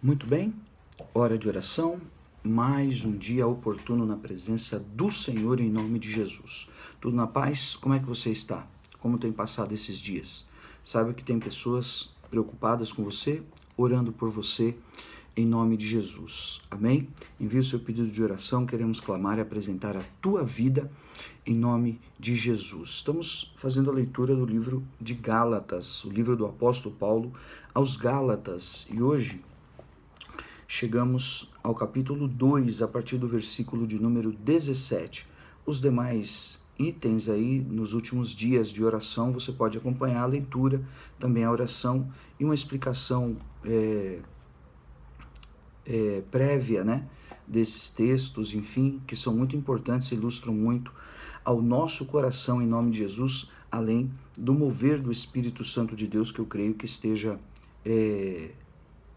Muito bem, hora de oração, mais um dia oportuno na presença do Senhor em nome de Jesus. Tudo na paz? Como é que você está? Como tem passado esses dias? Saiba que tem pessoas preocupadas com você, orando por você em nome de Jesus. Amém? Envie o seu pedido de oração, queremos clamar e apresentar a tua vida em nome de Jesus. Estamos fazendo a leitura do livro de Gálatas, o livro do apóstolo Paulo aos Gálatas, e hoje chegamos ao capítulo 2, a partir do versículo de número 17. Os demais itens aí, nos últimos dias de oração, você pode acompanhar a leitura, também a oração e uma explicação prévia, né, desses textos, enfim, que são muito importantes, ilustram muito ao nosso coração em nome de Jesus, além do mover do Espírito Santo de Deus, que eu creio que esteja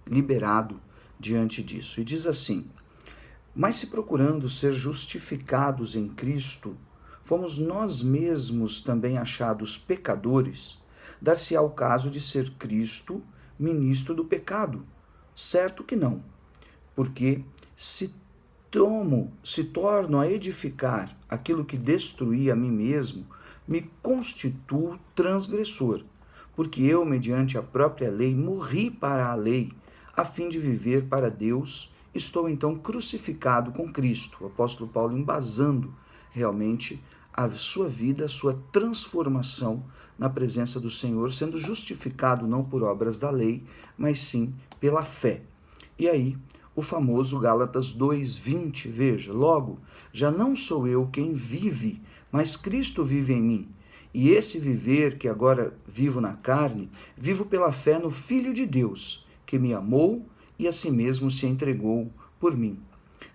liberado diante disso. E diz assim: mas se procurando ser justificados em Cristo, fomos nós mesmos também achados pecadores, dar-se-á o caso de ser Cristo ministro do pecado? Certo que não, porque se torno a edificar aquilo que destruí a mim mesmo, me constituo transgressor, porque eu, mediante a própria lei, morri para a lei, a fim de viver para Deus. Estou então crucificado com Cristo. O apóstolo Paulo embasando realmente a sua vida, a sua transformação na presença do Senhor, sendo justificado não por obras da lei, mas sim pela fé. E aí, o famoso Gálatas 2:20, veja, logo, já não sou eu quem vive, mas Cristo vive em mim. E esse viver que agora vivo na carne, vivo pela fé no Filho de Deus, que me amou e a si mesmo se entregou por mim.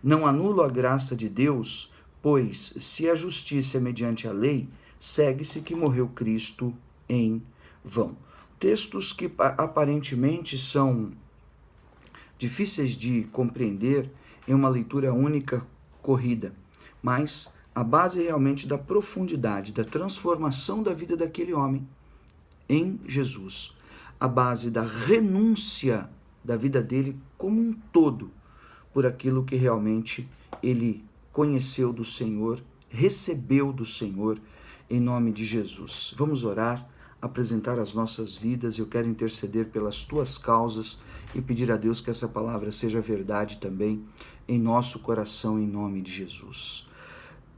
Não anulo a graça de Deus, pois, se a justiça é mediante a lei, segue-se que morreu Cristo em vão. Textos que aparentemente são difíceis de compreender em uma leitura única corrida, mas a base realmente da profundidade, da transformação da vida daquele homem em Jesus, a base da renúncia da vida dele como um todo por aquilo que realmente ele conheceu do Senhor, recebeu do Senhor, em nome de Jesus. Vamos orar, apresentar as nossas vidas. Eu quero interceder pelas tuas causas e pedir a Deus que essa palavra seja verdade também em nosso coração, em nome de Jesus.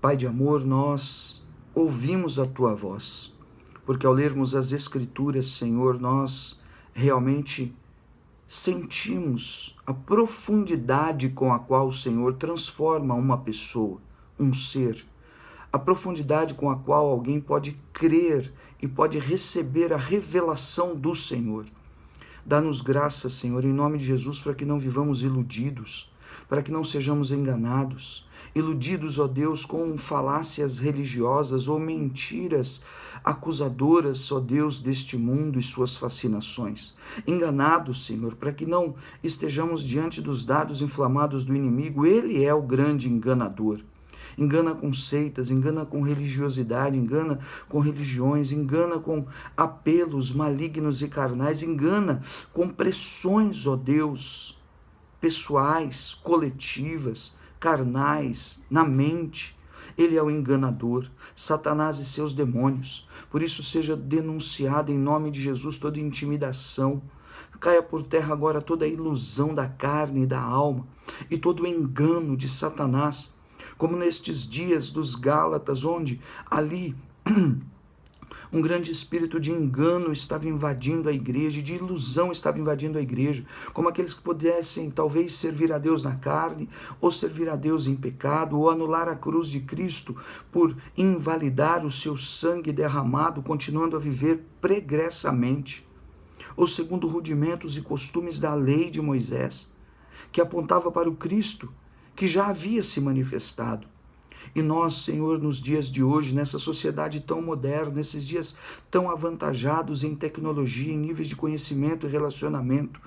Pai de amor, nós ouvimos a tua voz, porque ao lermos as Escrituras, Senhor, nós realmente sentimos a profundidade com a qual o Senhor transforma uma pessoa, um ser, a profundidade com a qual alguém pode crer e pode receber a revelação do Senhor. Dá-nos graça, Senhor, em nome de Jesus, para que não vivamos iludidos, para que não sejamos enganados, iludidos, ó Deus, com falácias religiosas ou mentiras acusadoras, ó Deus, deste mundo e suas fascinações. Enganados, Senhor, para que não estejamos diante dos dardos inflamados do inimigo. Ele é o grande enganador. Engana com seitas, engana com religiosidade, engana com religiões, engana com apelos malignos e carnais, engana com pressões, ó Deus, pessoais, coletivas, carnais, na mente. Ele é o enganador, Satanás e seus demônios. Por isso seja denunciada em nome de Jesus toda intimidação. Caia por terra agora toda a ilusão da carne e da alma e todo o engano de Satanás, como nestes dias dos Gálatas, onde ali um grande espírito de engano estava invadindo a igreja, de ilusão estava invadindo a igreja, como aqueles que pudessem talvez servir a Deus na carne, ou servir a Deus em pecado, ou anular a cruz de Cristo por invalidar o seu sangue derramado, continuando a viver pregressamente, ou segundo rudimentos e costumes da lei de Moisés, que apontava para o Cristo, que já havia se manifestado. E nós, Senhor, nos dias de hoje, nessa sociedade tão moderna, nesses dias tão avantajados em tecnologia, em níveis de conhecimento e relacionamento,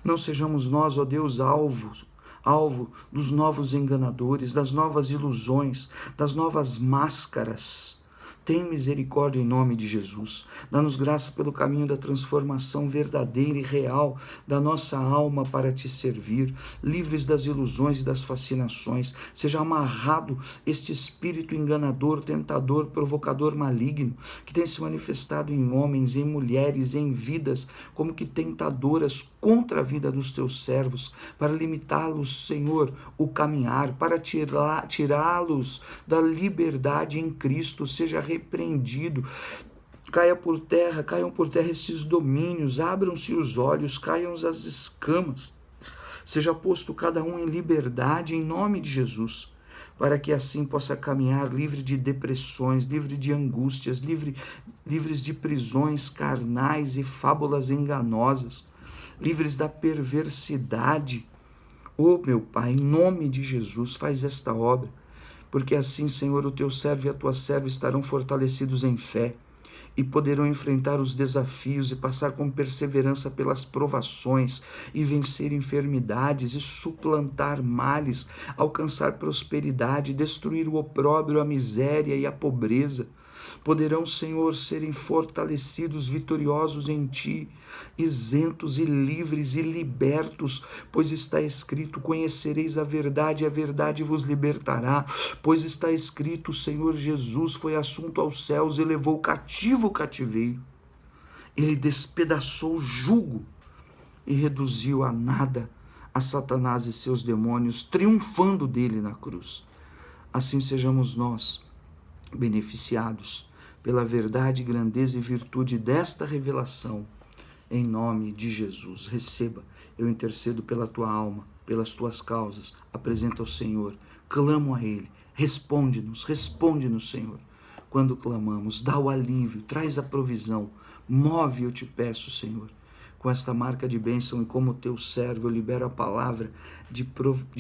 não sejamos nós, ó Deus, alvo dos novos enganadores, das novas ilusões, das novas máscaras, Tem misericórdia em nome de Jesus. Dá-nos graça pelo caminho da transformação verdadeira e real da nossa alma para te servir, livres das ilusões e das fascinações. Seja amarrado este espírito enganador, tentador, provocador, maligno, que tem se manifestado em homens, em mulheres, em vidas, como que tentadoras contra a vida dos teus servos, para limitá-los, Senhor, o caminhar, para tirá-los da liberdade em Cristo. Seja repreendido, caiam por terra esses domínios, abram-se os olhos, caiam as escamas, seja posto cada um em liberdade em nome de Jesus, para que assim possa caminhar livre de depressões, livre de angústias, livres de prisões carnais e fábulas enganosas, livres da perversidade. Oh, meu Pai, em nome de Jesus, faz esta obra, porque assim, Senhor, o teu servo e a tua serva estarão fortalecidos em fé e poderão enfrentar os desafios e passar com perseverança pelas provações e vencer enfermidades e suplantar males, alcançar prosperidade, destruir o opróbrio, a miséria e a pobreza. Poderão, Senhor, serem fortalecidos, vitoriosos em Ti, isentos e livres e libertos, pois está escrito: conhecereis a verdade e a verdade vos libertará. Pois está escrito: o Senhor Jesus foi assunto aos céus e levou cativo o cativeiro. Ele despedaçou o jugo e reduziu a nada a Satanás e seus demônios, triunfando dele na cruz. Assim sejamos nós beneficiados pela verdade, grandeza e virtude desta revelação, em nome de Jesus. Receba, eu intercedo pela tua alma, pelas tuas causas, apresento ao Senhor, clamo a Ele, responde-nos, Senhor, quando clamamos, dá o alívio, traz a provisão, move, eu te peço, Senhor, com esta marca de bênção, e como teu servo eu libero a palavra de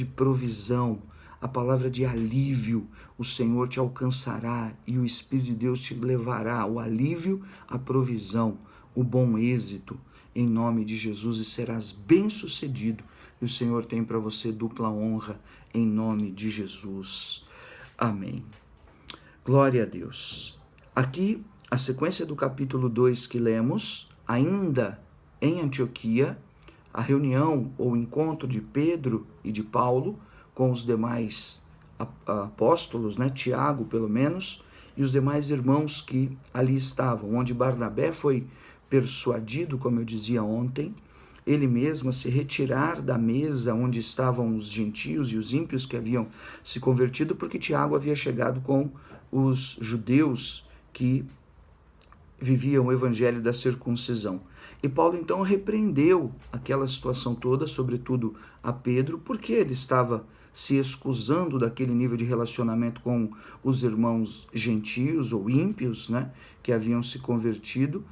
provisão, a palavra de alívio. O Senhor te alcançará e o Espírito de Deus te levará o alívio, a provisão, o bom êxito, em nome de Jesus, e serás bem-sucedido. E o Senhor tem para você dupla honra, em nome de Jesus. Amém. Glória a Deus. Aqui, a sequência do capítulo 2 que lemos, ainda em Antioquia, a reunião ou encontro de Pedro e de Paulo com os demais apóstolos, Tiago pelo menos, e os demais irmãos que ali estavam, onde Barnabé foi persuadido, como eu dizia ontem, ele mesmo a se retirar da mesa onde estavam os gentios e os ímpios que haviam se convertido, porque Tiago havia chegado com os judeus que viviam o evangelho da circuncisão. E Paulo então repreendeu aquela situação toda, sobretudo a Pedro, porque ele estava se excusando daquele nível de relacionamento com os irmãos gentios ou ímpios, que haviam se convertido,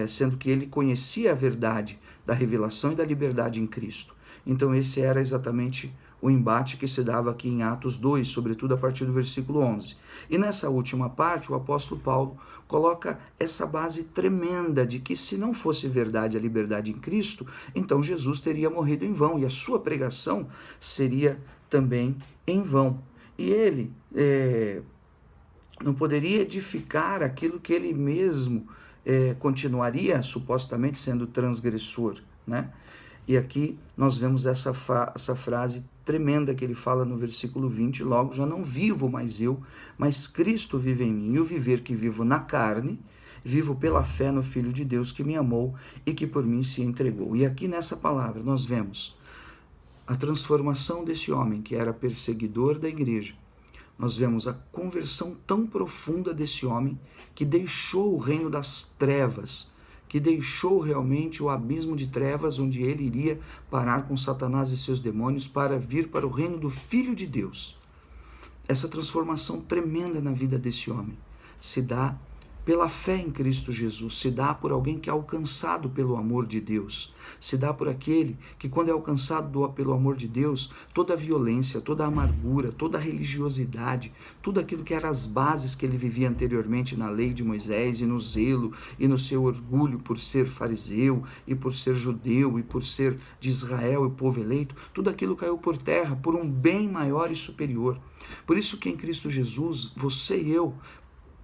sendo que ele conhecia a verdade da revelação e da liberdade em Cristo. Então esse era exatamente o embate que se dava aqui em Atos 2, sobretudo a partir do versículo 11. E nessa última parte, o apóstolo Paulo coloca essa base tremenda de que se não fosse verdade a liberdade em Cristo, então Jesus teria morrido em vão e a sua pregação seria também em vão. E ele não poderia edificar aquilo que ele mesmo continuaria supostamente sendo transgressor, E aqui nós vemos essa frase tremenda que ele fala no versículo 20, logo já não vivo mais eu, mas Cristo vive em mim, e o viver que vivo na carne, vivo pela fé no Filho de Deus que me amou e que por mim se entregou. E aqui nessa palavra nós vemos a transformação desse homem que era perseguidor da igreja. Nós vemos a conversão tão profunda desse homem que deixou o reino das trevas, que deixou realmente o abismo de trevas onde ele iria parar com Satanás e seus demônios para vir para o reino do Filho de Deus. Essa transformação tremenda na vida desse homem se dá pela fé em Cristo Jesus, se dá por alguém que é alcançado pelo amor de Deus, se dá por aquele que, quando é alcançado pelo amor de Deus, toda a violência, toda a amargura, toda a religiosidade, tudo aquilo que eram as bases que ele vivia anteriormente na lei de Moisés e no zelo e no seu orgulho por ser fariseu e por ser judeu e por ser de Israel e povo eleito, tudo aquilo caiu por terra por um bem maior e superior. Por isso que em Cristo Jesus, você e eu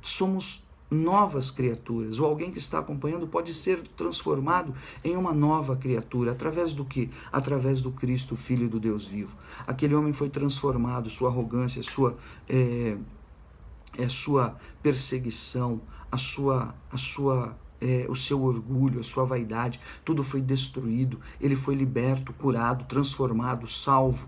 somos novas criaturas, ou alguém que está acompanhando pode ser transformado em uma nova criatura, através do quê? Através do Cristo, Filho do Deus vivo. Aquele homem foi transformado, sua arrogância, sua perseguição, o seu orgulho, a sua vaidade, tudo foi destruído, ele foi liberto, curado, transformado, salvo.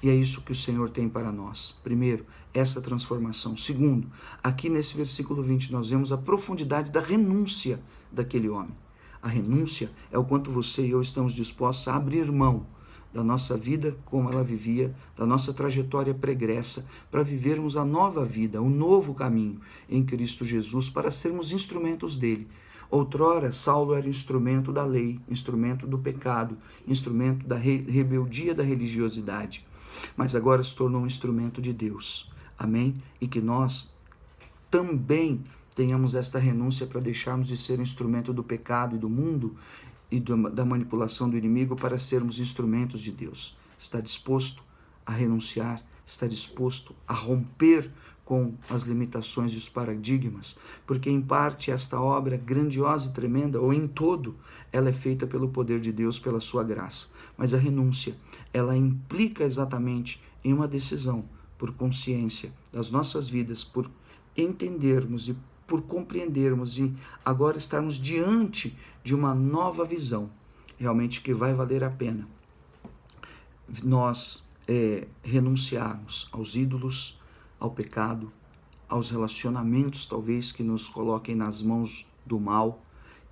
E é isso que o Senhor tem para nós. Primeiro, essa transformação. Segundo, aqui nesse versículo 20, nós vemos a profundidade da renúncia daquele homem. A renúncia é o quanto você e eu estamos dispostos a abrir mão da nossa vida como ela vivia, da nossa trajetória pregressa, para vivermos a nova vida, o novo caminho em Cristo Jesus, para sermos instrumentos dele. Outrora, Saulo era instrumento da lei, instrumento do pecado, instrumento da rebeldia da religiosidade, mas agora se tornou um instrumento de Deus. Amém? E que nós também tenhamos esta renúncia para deixarmos de ser instrumento do pecado e do mundo e da manipulação do inimigo para sermos instrumentos de Deus. Está disposto a renunciar? Está disposto a romper com as limitações e os paradigmas? Porque em parte esta obra grandiosa e tremenda, ou em todo, ela é feita pelo poder de Deus, pela sua graça. Mas a renúncia, ela implica exatamente em uma decisão, por consciência das nossas vidas, por entendermos e por compreendermos e agora estarmos diante de uma nova visão, realmente que vai valer a pena nós renunciarmos aos ídolos, ao pecado, aos relacionamentos talvez que nos coloquem nas mãos do mal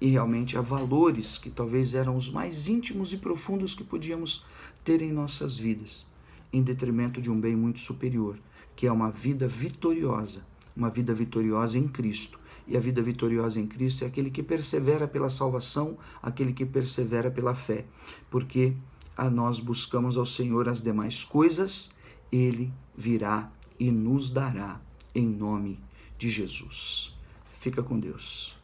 e realmente a valores que talvez eram os mais íntimos e profundos que podíamos ter em nossas vidas, em detrimento de um bem muito superior, que é uma vida vitoriosa em Cristo. E a vida vitoriosa em Cristo é aquele que persevera pela salvação, aquele que persevera pela fé, porque a nós buscamos ao Senhor as demais coisas, Ele virá e nos dará em nome de Jesus. Fica com Deus.